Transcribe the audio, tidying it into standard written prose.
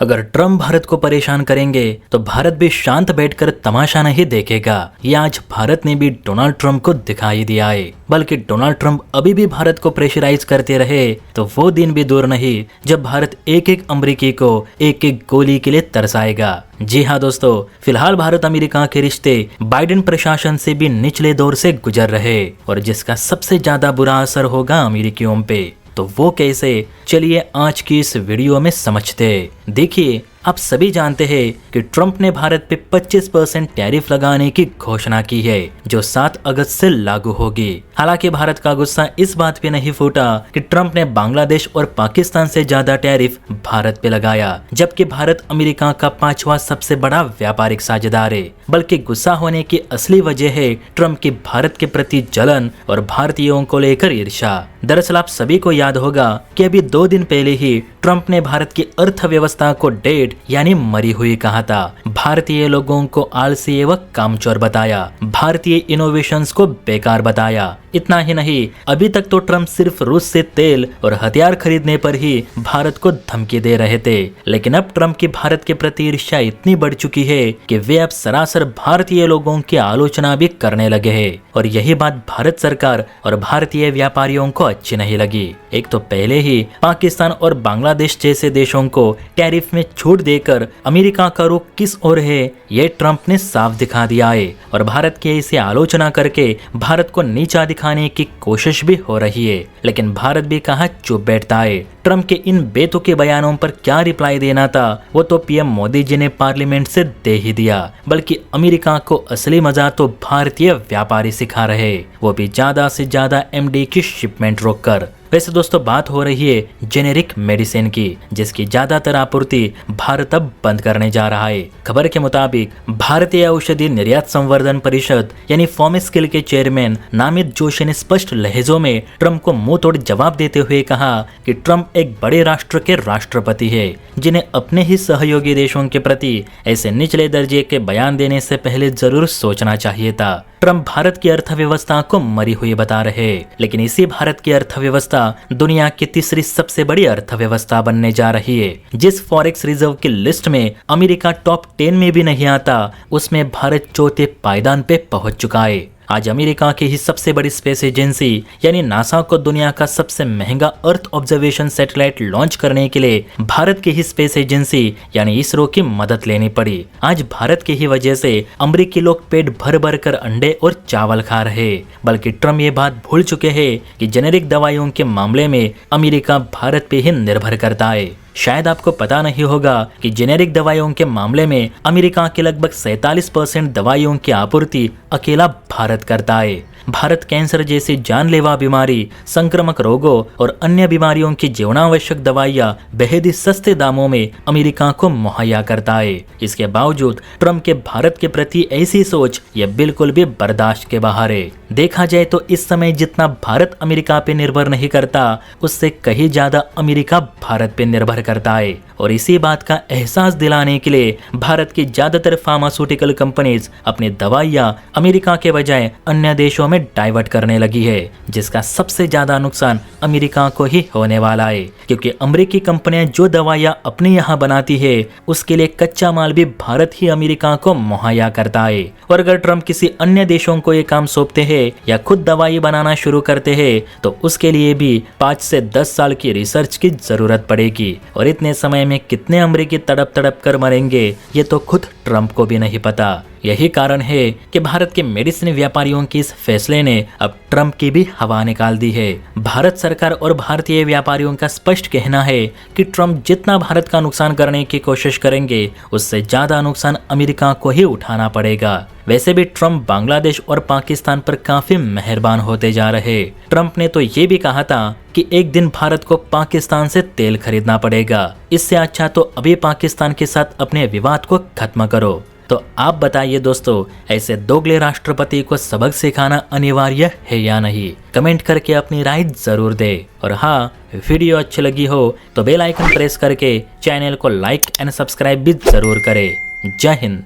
अगर ट्रम्प भारत को परेशान करेंगे तो भारत भी शांत बैठकर तमाशा नहीं देखेगा। ये आज भारत ने भी डोनाल्ड ट्रम्प को दिखाई दिया है। बल्कि डोनाल्ड ट्रम्प अभी भी भारत को प्रेशराइज करते रहे तो वो दिन भी दूर नहीं जब भारत एक एक अमेरिकी को एक एक गोली के लिए तरसाएगा। जी हाँ दोस्तों, फिलहाल भारत अमेरिका के रिश्ते बाइडेन प्रशासन से भी निचले दौर से गुजर रहे और जिसका सबसे ज्यादा बुरा असर होगा अमेरिकियों पे। तो वो कैसे, चलिए आज की इस वीडियो में समझते। देखिए, आप सभी जानते हैं कि ट्रम्प ने भारत पे 25% टैरिफ लगाने की घोषणा की है जो 7 अगस्त से लागू होगी। हालांकि भारत का गुस्सा इस बात पे नहीं फूटा कि ट्रम्प ने बांग्लादेश और पाकिस्तान से ज्यादा टैरिफ भारत पे लगाया, जबकि भारत अमेरिका का 5वां सबसे बड़ा व्यापारिक साझेदार है। बल्कि गुस्सा होने की असली वजह है ट्रम्प की भारत के प्रति जलन और भारतीयों को लेकर ईर्ष्या। दरअसल आप सभी को याद होगा कि अभी 2 दिन पहले ही ट्रम्प ने भारत की अर्थव्यवस्था को डेड यानी मरी हुई कहा था। भारतीय लोगों को आलसी एवं कामचोर बताया, भारतीय इनोवेशंस को बेकार बताया। इतना ही नहीं, अभी तक तो ट्रम्प सिर्फ रूस से तेल और हथियार खरीदने पर ही भारत को धमकी दे रहे थे, लेकिन अब ट्रम्प की भारत के प्रति ईर्ष्या इतनी बढ़ चुकी है कि वे अब सरासर भारतीय लोगों की आलोचना भी करने लगे हैं। और यही बात भारत सरकार और भारतीय व्यापारियों को अच्छी नहीं लगी। एक तो पहले ही पाकिस्तान और बांग्लादेश जैसे देशों को टैरिफ में छूट देकर अमेरिका का रुख किस ओर है ये ट्रम्प ने साफ दिखा दिया है और भारत की ऐसी आलोचना करके भारत को नीचा दिखाने की कोशिश भी हो रही है। लेकिन भारत भी कहाँ चुप बैठता है। ट्रम्प के इन बेतुके बयानों पर क्या रिप्लाई देना था वो तो पीएम मोदी जी ने पार्लियामेंट से दे ही दिया। बल्कि अमेरिका को असली मजा तो भारतीय व्यापारी सिखा रहे, वो भी ज्यादा से ज्यादा एमडी की शिपमेंट रोककर। वैसे दोस्तों बात हो रही है जेनेरिक मेडिसिन की, जिसकी ज्यादातर आपूर्ति भारत अब बंद करने जा रहा है। खबर के मुताबिक भारतीय औषधि निर्यात संवर्धन परिषद यानी फॉर्मेस्किल के चेयरमैन नामित जोशी ने स्पष्ट लहजों में ट्रम्प को मुंह तोड़ जवाब देते हुए कहा कि ट्रम्प एक बड़े राष्ट्र के राष्ट्रपति है, जिन्हें अपने ही सहयोगी देशों के प्रति ऐसे निचले दर्जे के बयान देने से पहले जरूर सोचना चाहिए था। ट्रम्प भारत की अर्थव्यवस्था को मरी हुई बता रहे, लेकिन इसी भारत की अर्थव्यवस्था दुनिया की तीसरी सबसे बड़ी अर्थव्यवस्था बनने जा रही है। जिस फॉरेक्स रिजर्व की लिस्ट में अमेरिका टॉप 10 में भी नहीं आता, उसमें भारत चौथे पायदान पे पहुंच चुका है। आज अमेरिका की ही सबसे बड़ी स्पेस एजेंसी यानी नासा को दुनिया का सबसे महंगा अर्थ ऑब्जर्वेशन सैटेलाइट लॉन्च करने के लिए भारत की ही स्पेस एजेंसी यानी इसरो की मदद लेनी पड़ी। आज भारत की ही वजह से अमेरिकी लोग पेट भर भर कर अंडे और चावल खा रहे। बल्कि ट्रम्प ये बात भूल चुके हैं कि जेनेरिक दवाइयों के मामले में अमेरिका भारत पे ही निर्भर करता है। शायद आपको पता नहीं होगा कि जेनेरिक दवाइयों के मामले में अमेरिका के लगभग 47% दवाइयों की आपूर्ति अकेला भारत करता है। भारत कैंसर जैसी जानलेवा बीमारी, संक्रामक रोगों और अन्य बीमारियों की जीवनावश्यक दवाइयां बेहद ही सस्ते दामों में अमेरिका को मुहैया करता है। इसके बावजूद ट्रम्प के भारत के प्रति ऐसी सोच ये बिल्कुल भी बर्दाश्त के बाहर है। देखा जाए तो इस समय जितना भारत अमेरिका पे निर्भर नहीं करता, उससे कहीं ज्यादा अमेरिका भारत पे निर्भर करता है। और इसी बात का एहसास दिलाने के लिए भारत की ज्यादातर फार्मास्यूटिकल कंपनीज अपनी दवाइयां अमेरिका के बजाय अन्य देशों में डाइवर्ट करने लगी है, जिसका सबसे ज्यादा नुकसान अमेरिका को ही होने वाला है। क्योंकि अमेरिकी कंपनियां जो दवाइयां अपने यहाँ बनाती है उसके लिए कच्चा माल भी भारत ही अमेरिका को मुहैया करता है। और अगर ट्रम्प किसी अन्य देशों को ये काम सौंपते हैं या खुद दवाई बनाना शुरू करते हैं तो उसके लिए भी 5 से 10 साल की रिसर्च की जरूरत पड़ेगी। और इतने समय में कितने अमेरिकी तड़प तड़प कर मरेंगे ये तो खुद ट्रम्प को भी नहीं पता। यही कारण है कि भारत के मेडिसिन व्यापारियों के इस फैसले ने अब ट्रम्प की भी हवा निकाल दी है। भारत सरकार और भारतीय व्यापारियों का स्पष्ट कहना है कि ट्रम्प जितना भारत का नुकसान करने की कोशिश करेंगे उससे ज्यादा नुकसान अमेरिका को ही उठाना पड़ेगा। वैसे भी ट्रम्प बांग्लादेश और पाकिस्तान पर काफी मेहरबान होते जा रहे। ट्रम्प ने तो ये भी कहा था कि एक दिन भारत को पाकिस्तान से तेल खरीदना पड़ेगा। इससे अच्छा तो अभी पाकिस्तान के साथ अपने विवाद को खत्म करो। तो आप बताइए दोस्तों, ऐसे दोगले राष्ट्रपति को सबक सिखाना अनिवार्य है या नहीं? कमेंट करके अपनी राय जरूर दे। और हाँ, वीडियो अच्छी लगी हो तो बेल आइकन प्रेस करके चैनल को लाइक एंड सब्सक्राइब भी जरूर करें। जय हिंद।